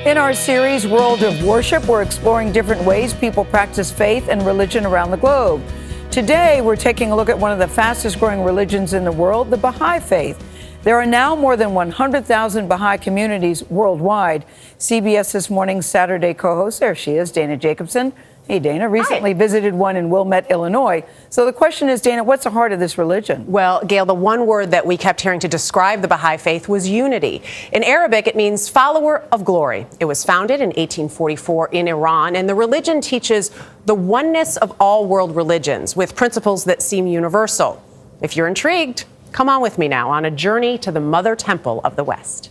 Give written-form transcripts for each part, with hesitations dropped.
In our series, World of Worship, we're exploring different ways people practice faith and religion around the globe. Today, we're taking a look at one of the fastest growing religions in the world, the Baha'i faith. There are now more than 100,000 Baha'i communities worldwide. CBS This Morning's Saturday co-host, there she is, Dana Jacobson. Hey, Dana, recently visited one in Wilmette, Illinois. So the question is, Dana, what's the heart of this religion? Well, Gail, the one word that we kept hearing to describe the Baha'i faith was unity. In Arabic, it means follower of glory. It was founded in 1844 in Iran, and the religion teaches the oneness of all world religions with principles that seem universal. If you're intrigued, come on with me now on a journey to the Mother Temple of the West.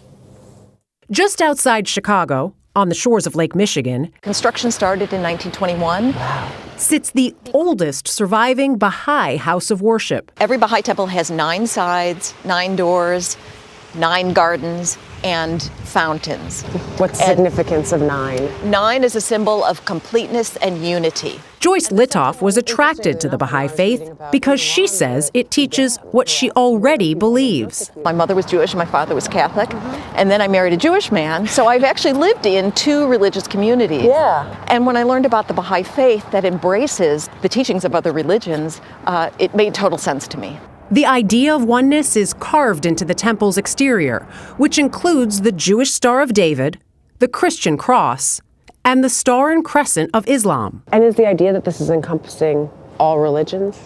Just outside Chicago, on the shores of Lake Michigan, construction started in 1921. Sits the oldest surviving Baha'i house of worship. Every Baha'i temple has 9 sides, 9 doors, 9 gardens, and fountains. What's the significance of 9? 9 is a symbol of completeness and unity. Joyce Litoff was attracted to the Baha'i faith because she says it teaches what she already believes. My mother was Jewish, my father was Catholic, and then I married a Jewish man, so I've actually lived in 2 religious communities. Yeah. And when I learned about the Baha'i faith that embraces the teachings of other religions, it made total sense to me. The idea of oneness is carved into the temple's exterior, which includes the Jewish Star of David, the Christian cross, and the Star and Crescent of Islam. And is the idea that this is encompassing all religions,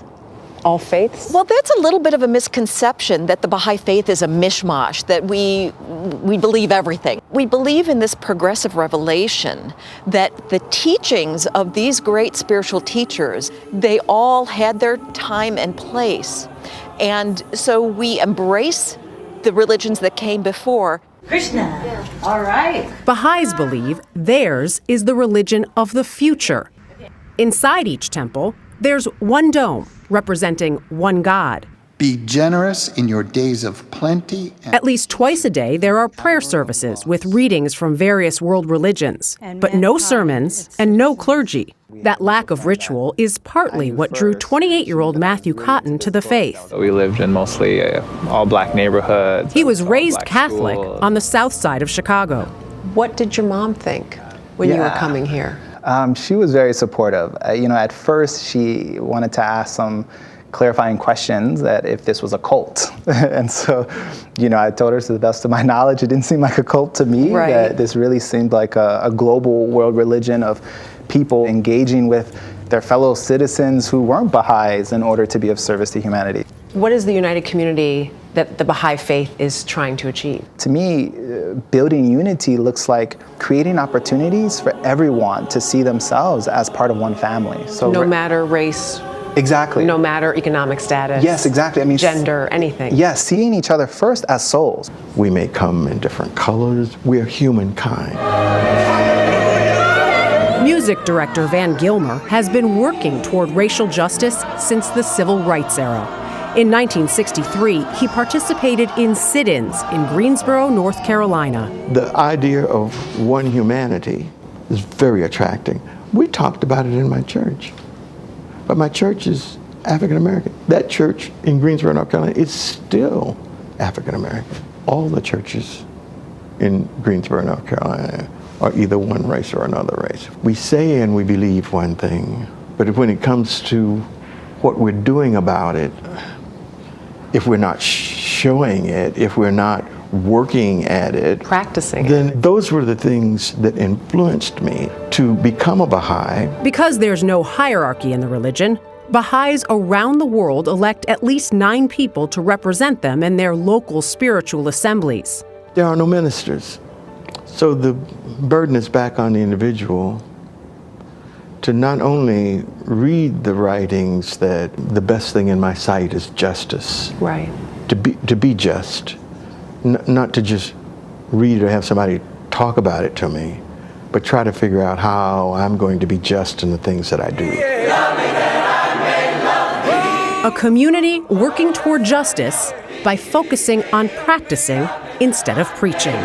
all faiths? Well, that's a little bit of a misconception that the Baha'i faith is a mishmash, that we believe everything. We believe in this progressive revelation that the teachings of these great spiritual teachers, they all had their time and place. And so we embrace the religions that came before. Krishna. Yeah. All right. Baha'is believe theirs is the religion of the future. Inside each temple, there's one dome representing one God. Be generous in your days of plenty. At least twice a day, there are prayer services with readings from various world religions, but no sermons and no clergy. That lack of ritual is partly what drew 28-year-old Matthew Cotton to the faith. We lived in mostly all-black neighborhoods. He was raised Catholic on the south side of Chicago. What did your mom think when you were coming here? She was very supportive. At first she wanted to ask some clarifying questions that if this was a cult. And so, I told her to the best of my knowledge, it didn't seem like a cult to me, right. That this really seemed like a global world religion of people engaging with their fellow citizens who weren't Baha'is in order to be of service to humanity. What is the united community that the Baha'i faith is trying to achieve? To me, building unity looks like creating opportunities for everyone to see themselves as part of one family. So no matter race. Exactly. No matter economic status. Yes, exactly. Gender, anything. Yes, seeing each other first as souls. We may come in different colors. We are humankind. Music director Van Gilmer has been working toward racial justice since the Civil Rights era. In 1963, he participated in sit-ins in Greensboro, North Carolina. The idea of one humanity is very attracting. We talked about it in my church. But my church is African American. That church in Greensboro, North Carolina is still African American. All the churches in Greensboro, North Carolina are either one race or another race. We say and we believe one thing, but when it comes to what we're doing about it, if we're not showing it, if we're not working at it, practicing then those were the things that influenced me to become a Baha'i. Because there's no hierarchy in the religion, Baha'is around the world elect at least 9 people to represent them in their local spiritual assemblies. There are no ministers. So the burden is back on the individual to not only read the writings that the best thing in my sight is justice. Right. To be just. Not to just read or have somebody talk about it to me, but try to figure out how I'm going to be just in the things that I do. A community working toward justice by focusing on practicing instead of preaching.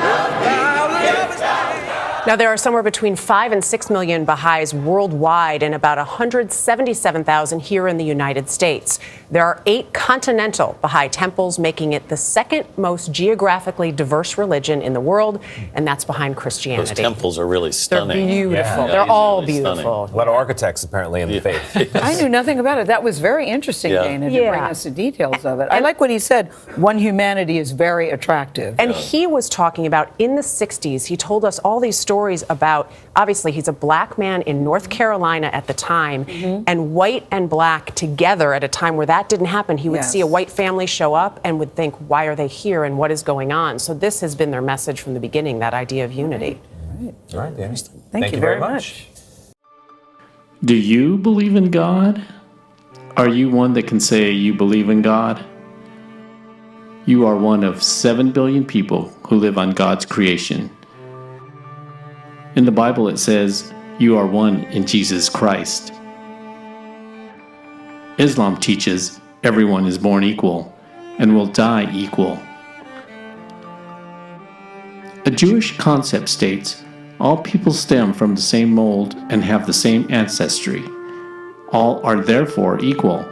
Now, there are somewhere between 5 and 6 million Baha'is worldwide and about 177,000 here in the United States. There are 8 continental Baha'i temples, making it the second most geographically diverse religion in the world, and that's behind Christianity. Those temples are really stunning. They're beautiful. Yeah, They're all really beautiful. stunning. A lot of architects apparently in the faith. I knew nothing about it. That was very interesting, Dana, to bring us the details of it. I like what he said. One humanity is very attractive. And he was talking about in the 60s, he told us all these stories about, obviously, he's a black man in North Carolina at the time, and white and black together at a time where that didn't happen. He would see a white family show up and would think, why are they here and what is going on? So this has been their message from the beginning, that idea of unity. All right, Danny. Thank you very much. Do you believe in God? Are you one that can say you believe in God? You are one of 7 billion people who live on God's creation. In the Bible it says, you are one in Jesus Christ. Islam teaches everyone is born equal and will die equal. A Jewish concept states, all people stem from the same mold and have the same ancestry. All are therefore equal.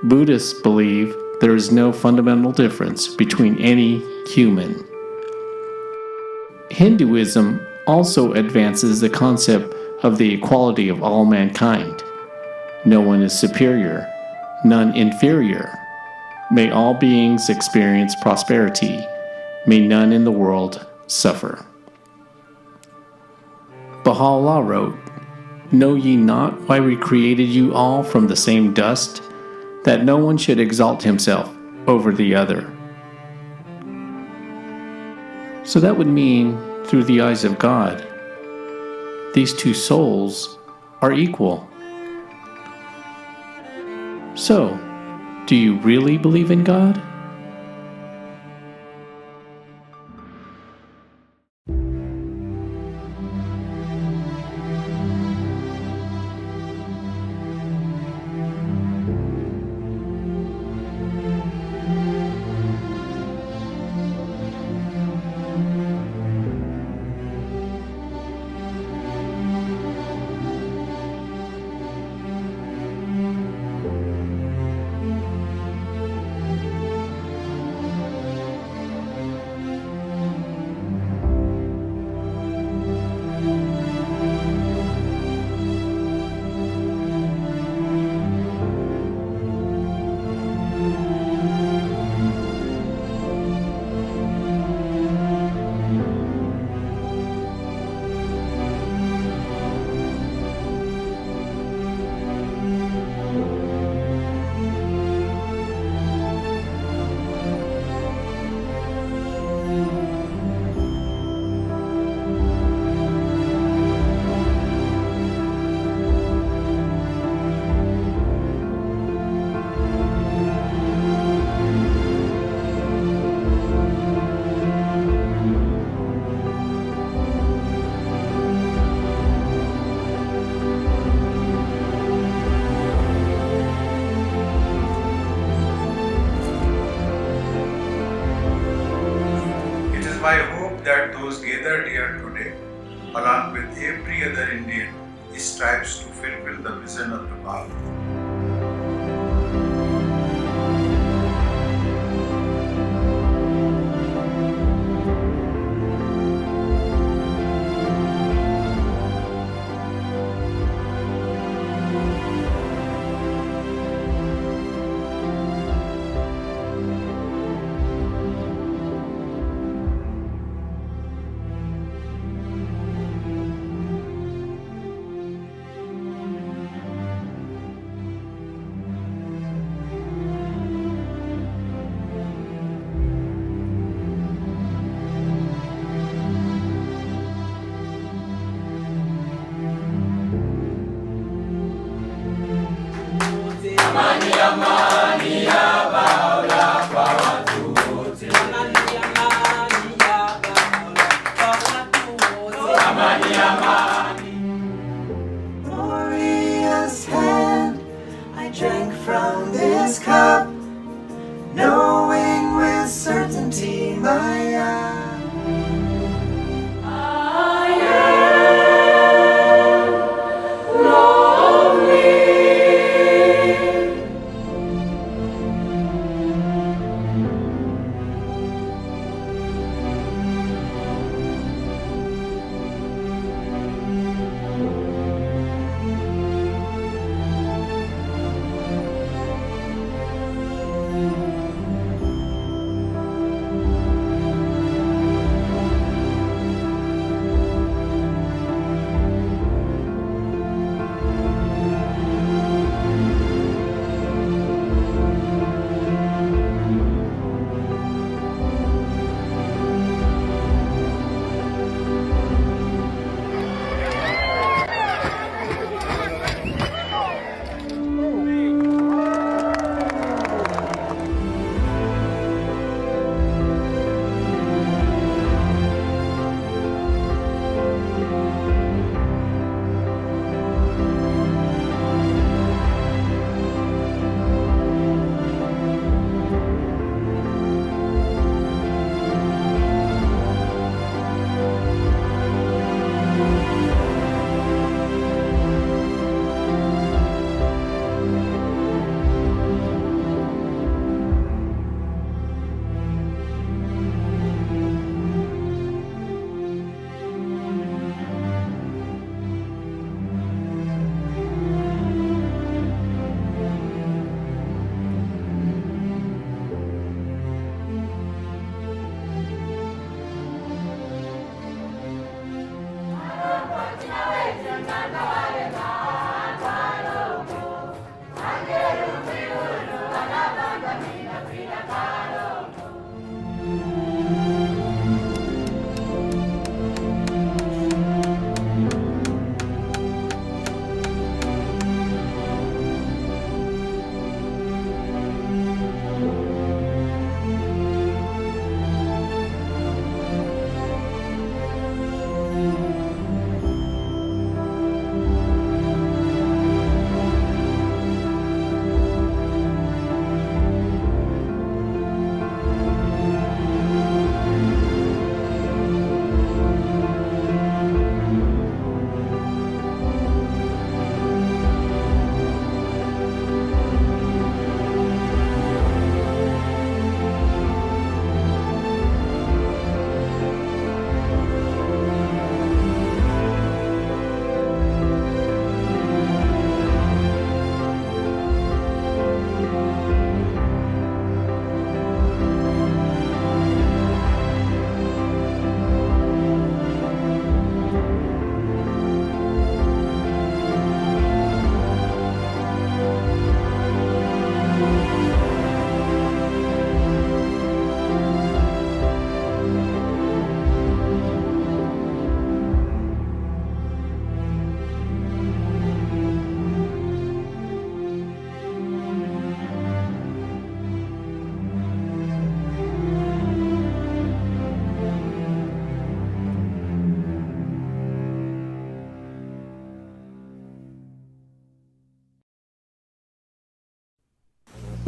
Buddhists believe there is no fundamental difference between any human. Hinduism also advances the concept of the equality of all mankind. No one is superior, none inferior. May all beings experience prosperity. May none in the world suffer. Baha'u'llah wrote, know ye not why we created you all from the same dust, that no one should exalt himself over the other. So that would mean, through the eyes of God, these two souls are equal. So, do you really believe in God? my hope that those gathered here today, along with every other Indian, strives to fulfill the vision of the Baha'i. Glorious hand, I drank from this cup, knowing with certainty my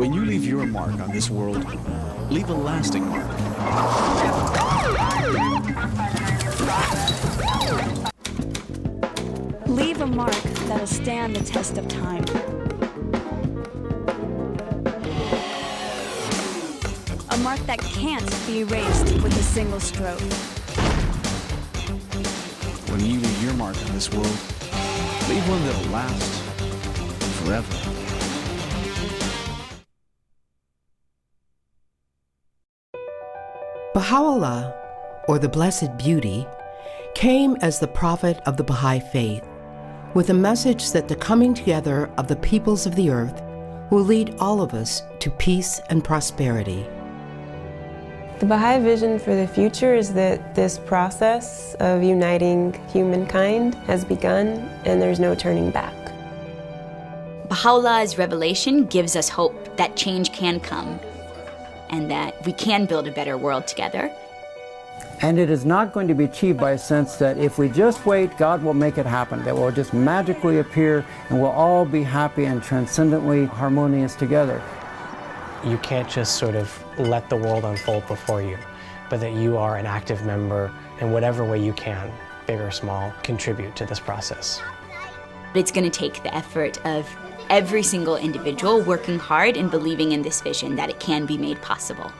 When you leave your mark on this world, leave a lasting mark. Leave a mark that'll stand the test of time. A mark that can't be erased with a single stroke. When you leave your mark on this world, leave one that'll last forever. Baha'u'llah, or the Blessed Beauty, came as the prophet of the Baha'i faith, with a message that the coming together of the peoples of the earth will lead all of us to peace and prosperity. The Baha'i vision for the future is that this process of uniting humankind has begun and there's no turning back. Baha'u'llah's revelation gives us hope that change can come and that we can build a better world together. And it is not going to be achieved by a sense that if we just wait, God will make it happen, that will just magically appear and we'll all be happy and transcendently harmonious together. You can't just sort of let the world unfold before you, but that you are an active member in whatever way you can, big or small, contribute to this process. It's going to take the effort of every single individual working hard and believing in this vision that it can be made possible.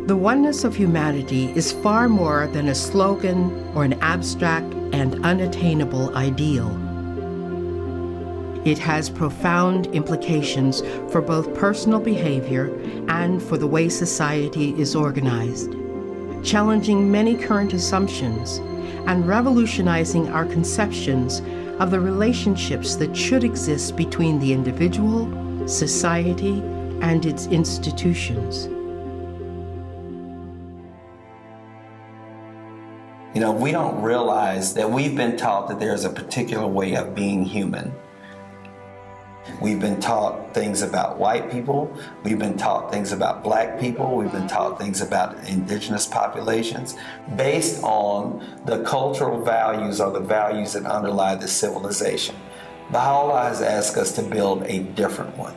The oneness of humanity is far more than a slogan or an abstract and unattainable ideal. It has profound implications for both personal behavior and for the way society is organized, challenging many current assumptions and revolutionizing our conceptions of the relationships that should exist between the individual, society, and its institutions. You know, we don't realize that we've been taught that there's a particular way of being human. We've been taught things about white people, we've been taught things about black people, we've been taught things about indigenous populations based on the cultural values or the values that underlie this civilization. Baha'u'llah has asked us to build a different one.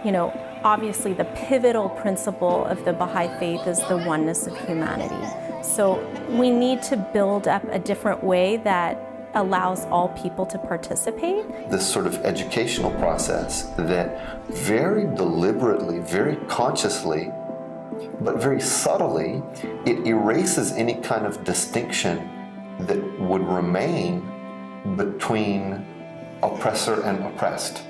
You know, obviously the pivotal principle of the Baha'i faith is the oneness of humanity. So we need to build up a different way that allows all people to participate. This sort of educational process that very deliberately, very consciously, but very subtly, it erases any kind of distinction that would remain between oppressor and oppressed.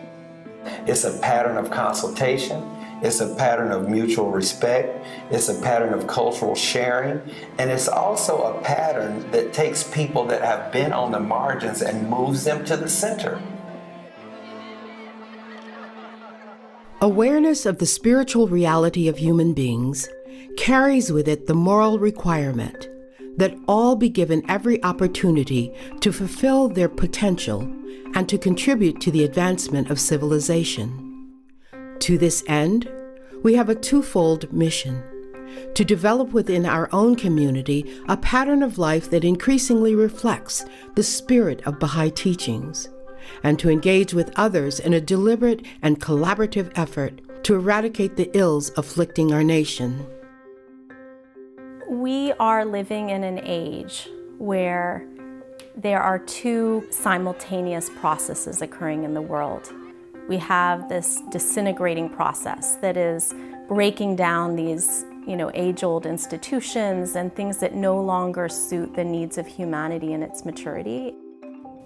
It's a pattern of consultation. It's a pattern of mutual respect. It's a pattern of cultural sharing. And it's also a pattern that takes people that have been on the margins and moves them to the center. Awareness of the spiritual reality of human beings carries with it the moral requirement that all be given every opportunity to fulfill their potential and to contribute to the advancement of civilization. To this end, we have a twofold mission: to develop within our own community a pattern of life that increasingly reflects the spirit of Baha'i teachings, and to engage with others in a deliberate and collaborative effort to eradicate the ills afflicting our nation. We are living in an age where there are two simultaneous processes occurring in the world. We have this disintegrating process that is breaking down these, age-old institutions and things that no longer suit the needs of humanity in its maturity.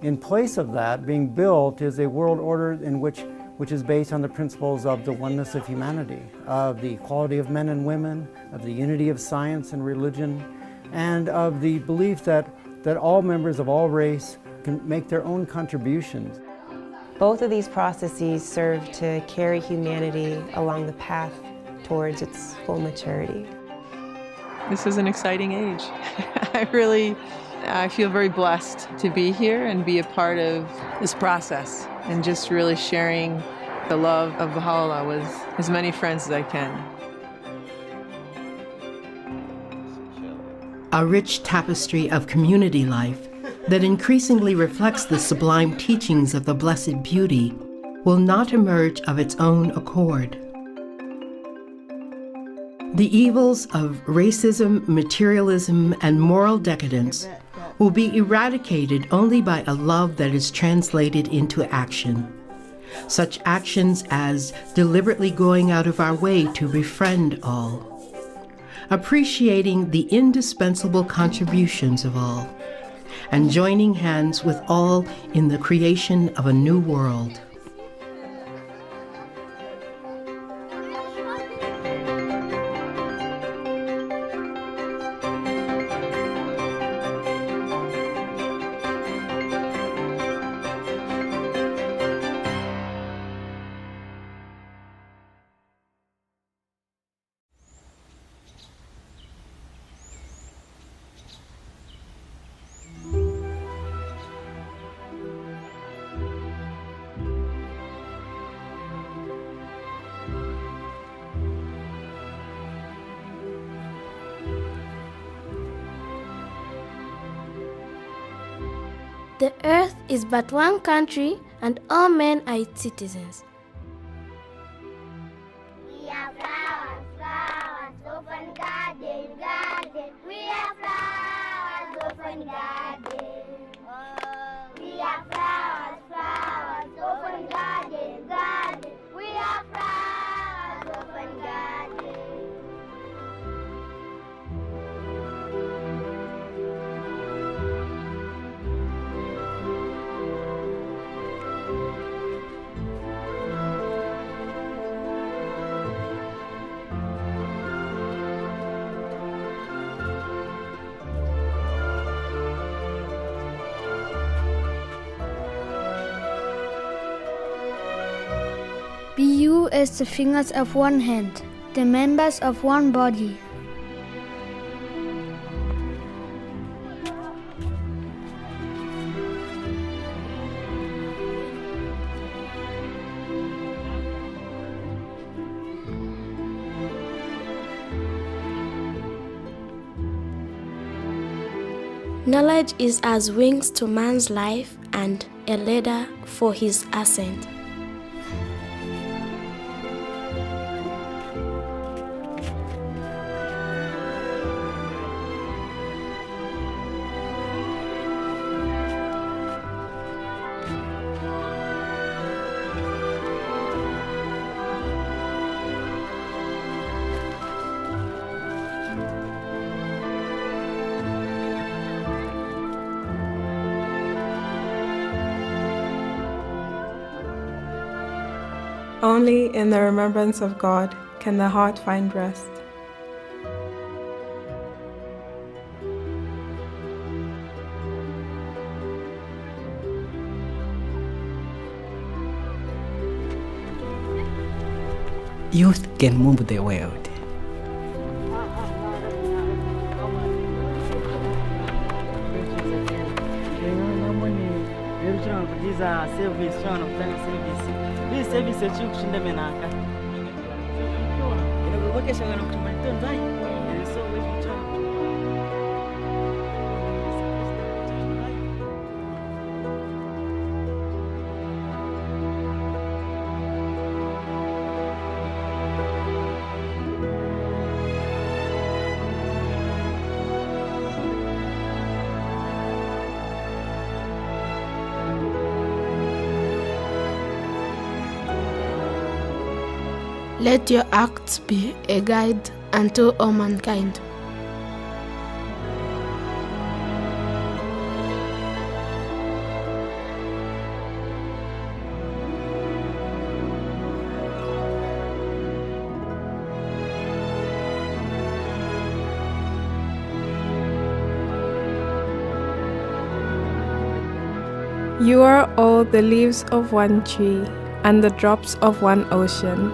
In place of that, being built is a world order in which is based on the principles of the oneness of humanity, of the equality of men and women, of the unity of science and religion, and of the belief that all members of all race can make their own contributions. Both of these processes serve to carry humanity along the path towards its full maturity. This is an exciting age. I feel very blessed to be here and be a part of this process and just really sharing the love of Baha'u'llah with as many friends as I can. A rich tapestry of community life that increasingly reflects the sublime teachings of the Blessed Beauty will not emerge of its own accord. The evils of racism, materialism, and moral decadence will be eradicated only by a love that is translated into action. Such actions as deliberately going out of our way to befriend all, appreciating the indispensable contributions of all, and joining hands with all in the creation of a new world. The earth is but one country, and all men are its citizens. We are flowers, flowers, open garden, garden. We are flowers, open garden. We are flowers, flowers, open garden, garden. We are flowers, open garden. Be you as the fingers of one hand, the members of one body. Knowledge is as wings to man's life and a ladder for his ascent. Only in the remembrance of God can the heart find rest. Youth can move the world. This service is kushinda menaka. Inakubakisha kana kutumaliza ndai. So we try. Let your acts be a guide unto all mankind. You are all the leaves of one tree and the drops of one ocean.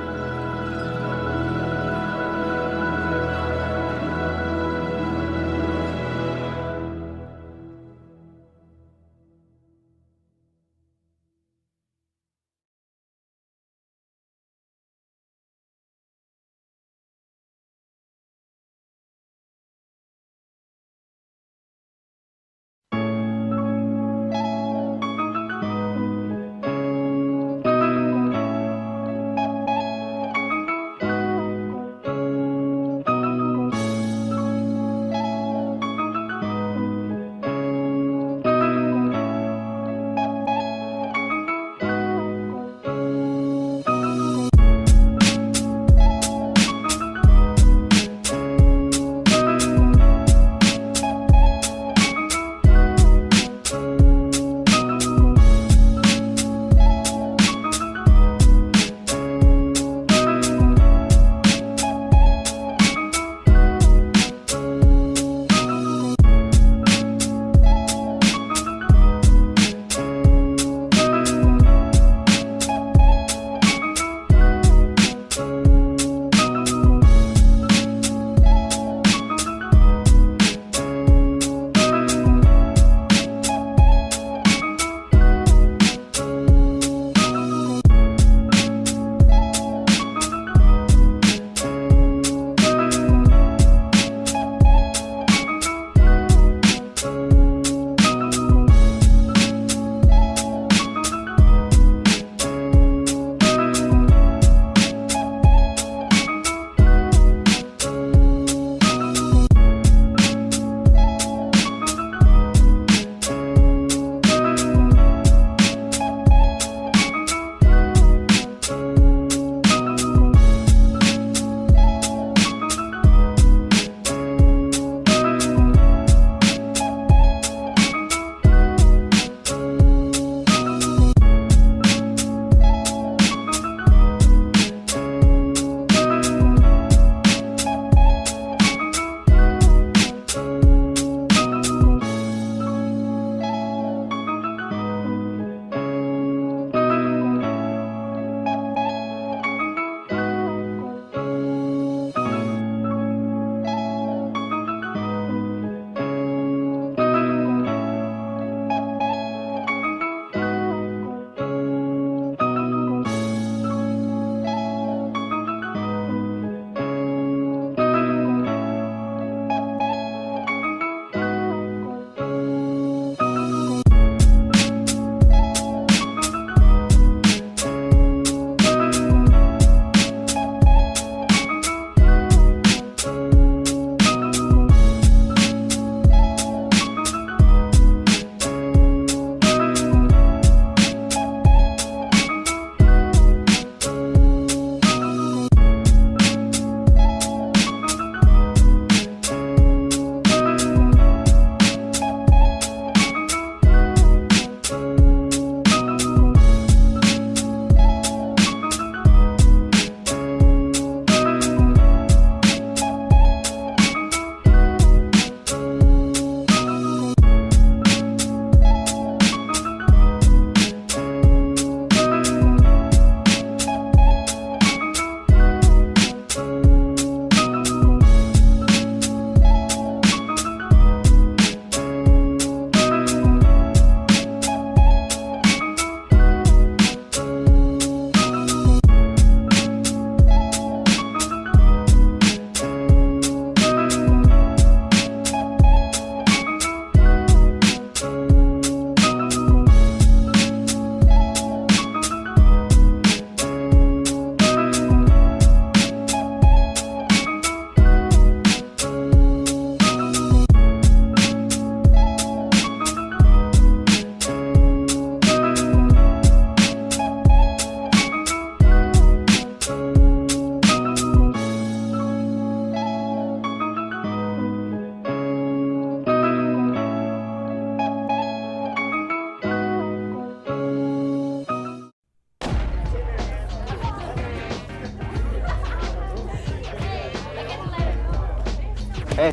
Hey,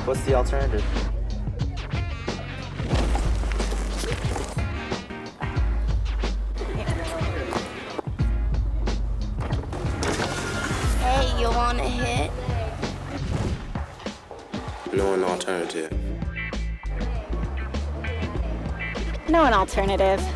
what's the alternative? Hey, you want a hit? No an alternative. No, an alternative.